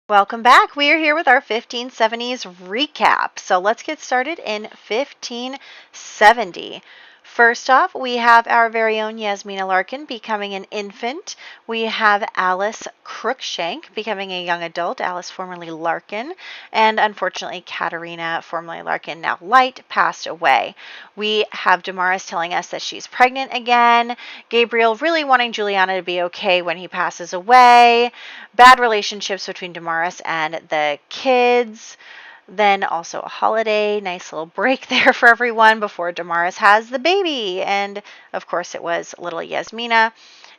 Welcome back. We are here with our 1570s recap. So let's get started in 1570. First off, we have our very own Yasmina Larkin becoming an infant. We have Alice Crookshank becoming a young adult, Alice formerly Larkin, and unfortunately Katerina, formerly Larkin, now Light, passed away. We have Damaris telling us that she's pregnant again, Gabriel really wanting Juliana to be okay when he passes away, bad relationships between Damaris and the kids. Then also a holiday, nice little break there for everyone before Damaris has the baby. And of course, it was little Yasmina.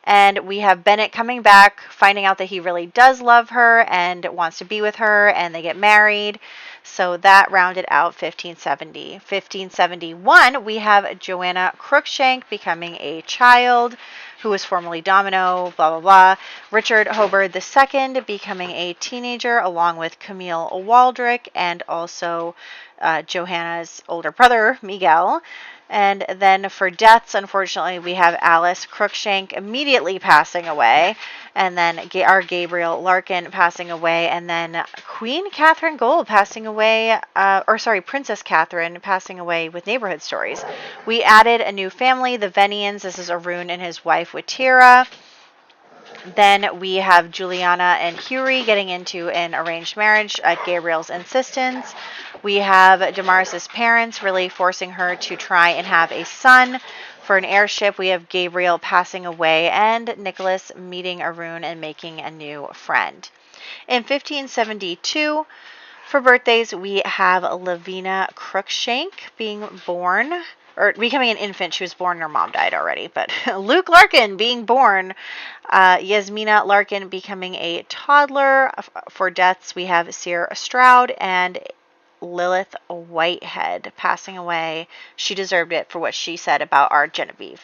And we have Bennett coming back, finding out that he really does love her and wants to be with her, and they get married. So that rounded out 1570. 1571, we have Joanna Crookshank becoming a child who was formerly Domino, blah, blah, blah. Richard Hobart II becoming a teenager along with Camille Waldrick and also Johanna's older brother, Miguel. And then for deaths, unfortunately, we have Alice Crookshank immediately passing away, and then our Gabriel Larkin passing away, and then Queen Catherine Gold passing away, Princess Catherine passing away with Neighborhood Stories. We added a new family, the Venians. This is Arun and his wife, Watira. Then we have Juliana and Hughie getting into an arranged marriage at Gabriel's insistence. We have Damaris's parents really forcing her to try and have a son for an heirship. We have Gabriel passing away and Nicholas meeting Arun and making a new friend. In 1572, for birthdays, we have Lavina Crookshank being born, or becoming an infant. She was born, her mom died already, but Luke Larkin being born, Yasmina Larkin becoming a toddler. For deaths, we have Sear Stroud and Lilith Whitehead passing away. She deserved it for what she said about our Genevieve.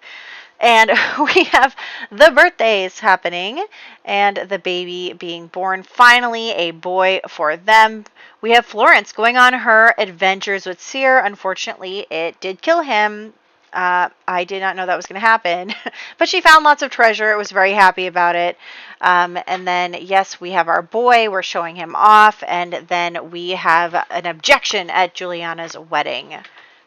And we have the birthdays happening and the baby being born. Finally, a boy for them. We have Florence going on her adventures with Sear. Unfortunately, it did kill him. I did not know that was going to happen. But she found lots of treasure. Was very happy about it. And then, yes, we have our boy. We're showing him off. And then we have an objection at Juliana's wedding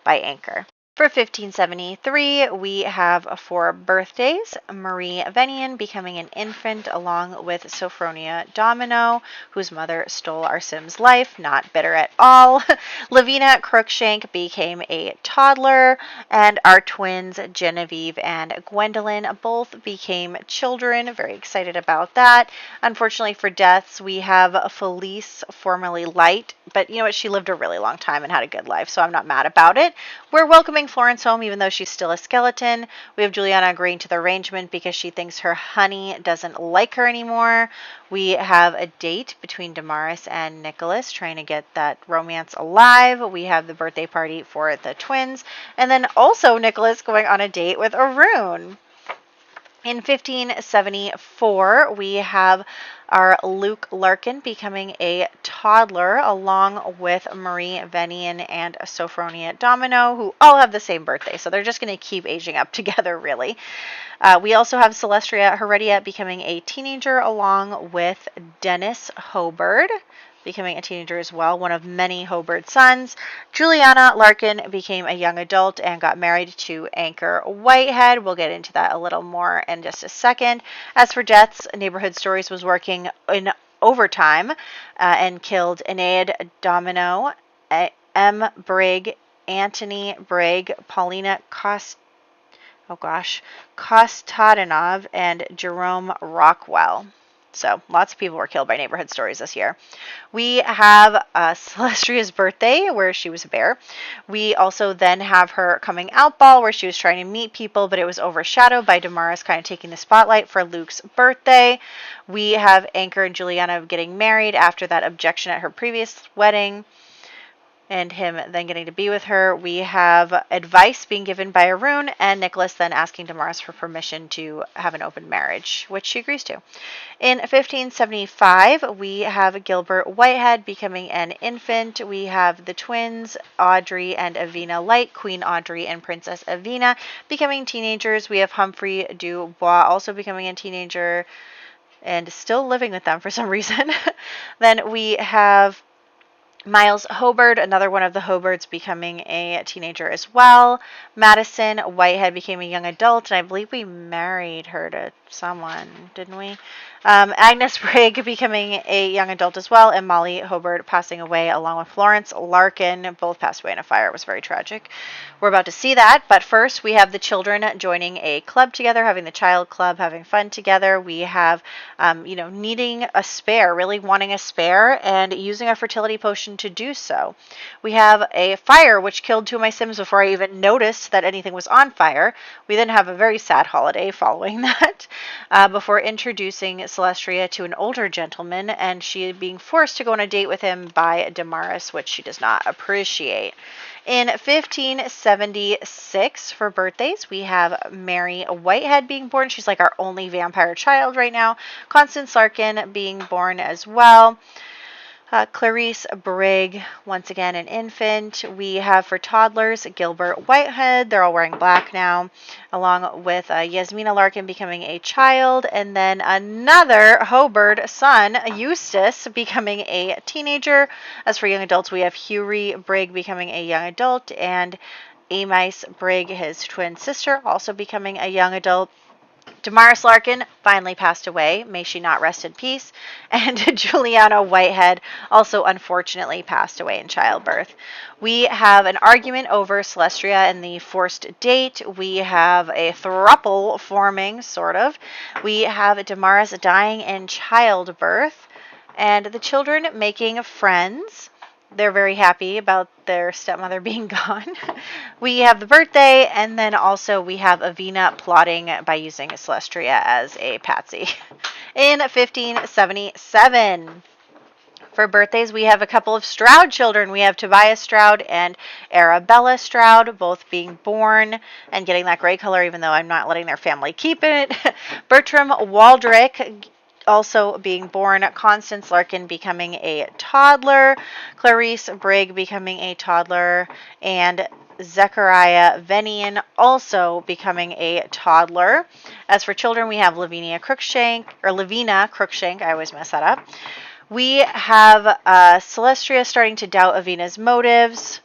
by Anchor. For 1573, we have 4 birthdays. Marie Venian becoming an infant along with Sophronia Domino, whose mother stole our Sim's life. Not bitter at all. Lavina Crookshank became a toddler. And our twins, Genevieve and Gwendolyn, both became children. Very excited about that. Unfortunately for deaths, we have Felice, formerly Light. But you know what? She lived a really long time and had a good life, so I'm not mad about it. We're welcoming Florence home even though she's still a skeleton. We have Juliana agreeing to the arrangement because she thinks her honey doesn't like her anymore. We have a date between Damaris and Nicholas trying to get that romance alive. We have the birthday party for the twins. And then also Nicholas going on a date with Arun. In 1574, we have our Luke Larkin becoming a toddler along with Marie Venian and Sophronia Domino, who all have the same birthday. So they're just going to keep aging up together, really. We also have Celestria Heredia becoming a teenager along with Dennis Hobart becoming a teenager as well, one of many Hobart sons. Juliana Larkin became a young adult and got married to Anchor Whitehead. We'll get into that a little more in just a second. As for deaths, Neighborhood Stories was working in overtime and killed Enead Domino, M. Brigg, Antony Brigg, Paulina Kostadanov, and Jerome Rockwell. So lots of people were killed by Neighborhood Stories this year. We have Celestria's birthday, where she was a bear. We also then have her coming out ball, where she was trying to meet people, but it was overshadowed by Damaris kind of taking the spotlight for Luke's birthday. We have Anchor and Juliana getting married after that objection at her previous wedding, and him then getting to be with her. We have advice being given by Arun, and Nicholas then asking Damaris for permission to have an open marriage, which she agrees to. In 1575, we have Gilbert Whitehead becoming an infant. We have the twins, Audrey and Avina Light, Queen Audrey and Princess Avina, becoming teenagers. We have Humphrey Dubois also becoming a teenager. and still living with them for some reason. Then we have Miles Hobard, another one of the Hobards, becoming a teenager as well. Madison Whitehead became a young adult, and I believe we married her to someone, didn't we? Agnes Brigg becoming a young adult as well, and Molly Hobard passing away along with Florence Larkin. Both passed away in a fire. It was very tragic. We're about to see that, but first we have the children joining a club together, having the child club, having fun together. We have, needing a spare, really wanting a spare, and using a fertility potion to do so. We have a fire, which killed two of my Sims before I even noticed that anything was on fire. We then have a very sad holiday following that, before introducing Celestria to an older gentleman, and she being forced to go on a date with him by Damaris, which she does not appreciate. In 1576, for birthdays, we have Mary Whitehead being born. She's like our only vampire child right now. Constance Larkin being born as well. Clarice Brigg, once again an infant. We have for toddlers Gilbert Whitehead. They're all wearing black now, along with Yasmina Larkin becoming a child, and then another Hobard son, Eustace, becoming a teenager. As for young adults, we have Hughie Brigg becoming a young adult, and Amice Brigg, his twin sister, also becoming a young adult. Damaris Larkin finally passed away. May she not rest in peace. And Juliana Whitehead also unfortunately passed away in childbirth. We have an argument over Celestria and the forced date. We have a throuple forming, sort of. We have Damaris dying in childbirth. And the children making friends. They're very happy about their stepmother being gone. We have the birthday, and then also we have Avina plotting by using Celestria as a patsy. In 1577, for birthdays, we have a couple of Stroud children. We have Tobias Stroud and Arabella Stroud, both being born and getting that gray color, even though I'm not letting their family keep it. Bertram Waldrick also being born, Constance Larkin becoming a toddler, Clarice Brigg becoming a toddler, and Zechariah Venian also becoming a toddler. As for children, we have Lavina Crookshank, I always mess that up. We have Celestria starting to doubt Avina's motives.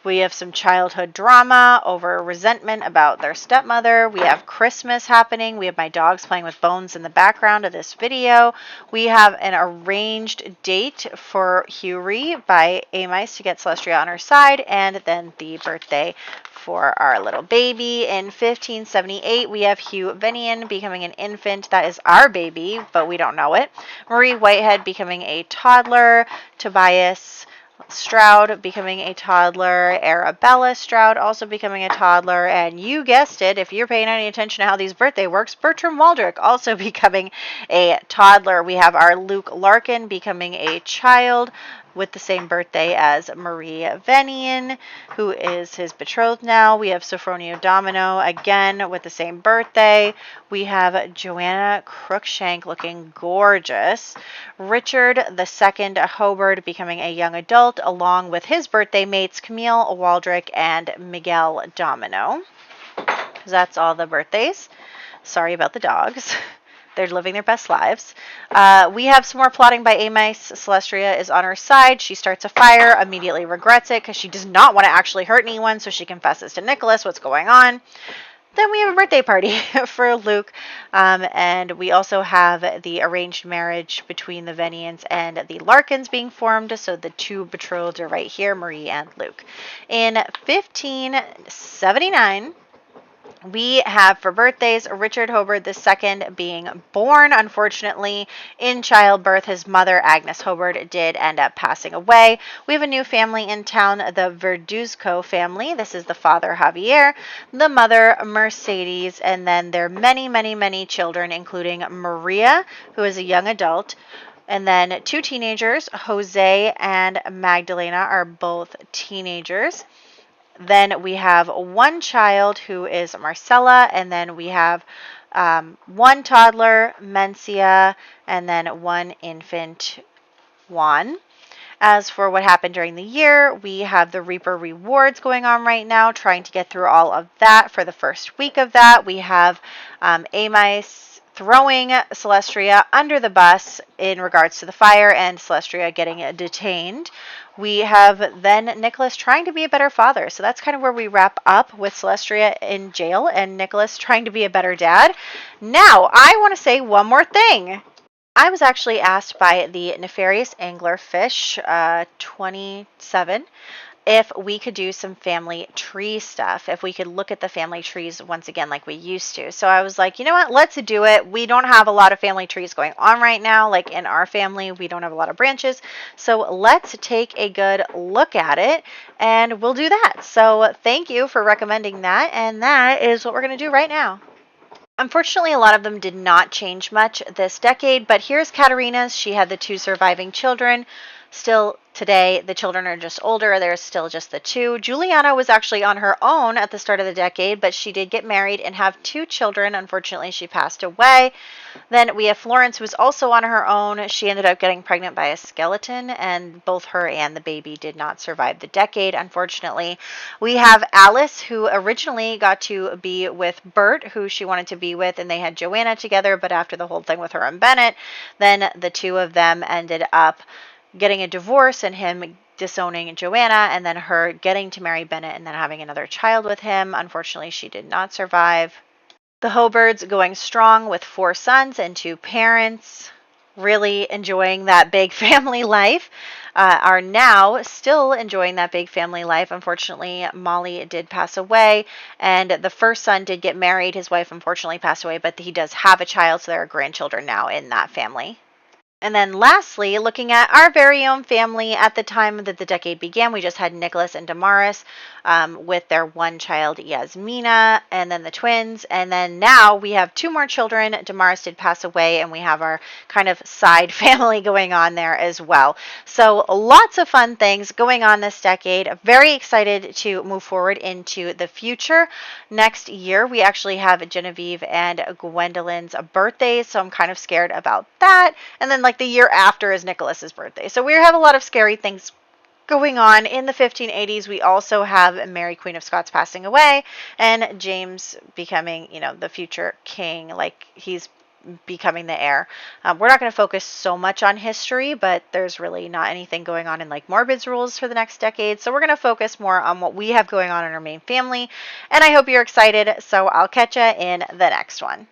We have some childhood drama over resentment about their stepmother. We have Christmas happening. We have my dogs playing with bones in the background of this video. We have an arranged date for Hughie by Amice to get Celestria on her side, and then the birthday for our little baby. In 1578, we have Hugh Venian becoming an infant. That is our baby, but we don't know it. Marie Whitehead becoming a toddler. Tobias Stroud becoming a toddler, Arabella Stroud also becoming a toddler, and you guessed it, if you're paying any attention to how these birthday works, Bertram Waldrick also becoming a toddler. We have our Luke Larkin becoming a child with the same birthday as Maria Venian, who is his betrothed now. We have Sophronio Domino, again with the same birthday. We have Joanna Crookshank looking gorgeous. Richard II Hobard becoming a young adult, along with his birthday mates Camille Waldrick and Miguel Domino. That's all the birthdays. Sorry about the dogs. They're living their best lives. We have some more plotting by Amice. Celestria is on her side. She starts a fire, immediately regrets it because she does not want to actually hurt anyone, so she confesses to Nicholas what's going on. Then we have a birthday party for Luke, and we also have the arranged marriage between the Venians and the Larkins being formed, so the two betrothed are right here, Marie and Luke. In 1579, we have for birthdays Richard Hobard II being born. Unfortunately, in childbirth, his mother, Agnes Hobard, did end up passing away. We have a new family in town, the Verduzco family. This is the father, Javier, the mother, Mercedes, and then their many, many, many children, including Maria, who is a young adult. And then two teenagers, Jose and Magdalena, are both teenagers. Then we have one child who is Marcella, and then we have one toddler, Mencia, and then one infant, Juan. As for what happened during the year, we have the Reaper rewards going on right now, trying to get through all of that. For the first week of that, we have Amice throwing Celestria under the bus in regards to the fire and Celestria getting detained. We have then Nicholas trying to be a better father. So that's kind of where we wrap up with Celestria in jail and Nicholas trying to be a better dad. Now, I want to say one more thing. I was actually asked by the Nefarious Anglerfish 27 if we could do some family tree stuff, if we could look at the family trees once again like we used to. So I was like, you know what, let's do it. We don't have a lot of family trees going on right now. Like in our family, we don't have a lot of branches. So let's take a good look at it and we'll do that. So thank you for recommending that. And that is what we're going to do right now. Unfortunately, a lot of them did not change much this decade, but here's Katerina's. She had the 2 surviving children. Still today, the children are just older. There's still just the 2. Juliana was actually on her own at the start of the decade, but she did get married and have 2 children. Unfortunately, she passed away. Then we have Florence, who's also on her own. She ended up getting pregnant by a skeleton, and both her and the baby did not survive the decade, unfortunately. We have Alice, who originally got to be with Bert, who she wanted to be with, and they had Joanna together, but after the whole thing with her and Bennett, then the 2 of them ended up getting a divorce and him disowning Joanna, and then her getting to marry Bennett and then having another child with him. Unfortunately, she did not survive. The Hobards going strong with 4 sons and 2 parents, really enjoying that big family life, are now still enjoying that big family life. Unfortunately, Molly did pass away, and the first son did get married. His wife unfortunately passed away, but he does have a child, so there are grandchildren now in that family. And then lastly, looking at our very own family at the time that the decade began, we just had Nicholas and Damaris with their 1 child, Yasmina, and then the twins. And then now we have 2 more children. Damaris did pass away, and we have our kind of side family going on there as well. So lots of fun things going on this decade. Very excited to move forward into the future. Next year, we actually have Genevieve and Gwendolyn's birthdays, so I'm kind of scared about that. And then like the year after is Nicholas's birthday. So we have a lot of scary things going on. In the 1580s, we also have Mary, Queen of Scots, passing away, and James becoming, the future king, like he's becoming the heir. We're not going to focus so much on history, but there's really not anything going on in like Morbid's rules for the next decade. So we're going to focus more on what we have going on in our main family. And I hope you're excited. So I'll catch you in the next one.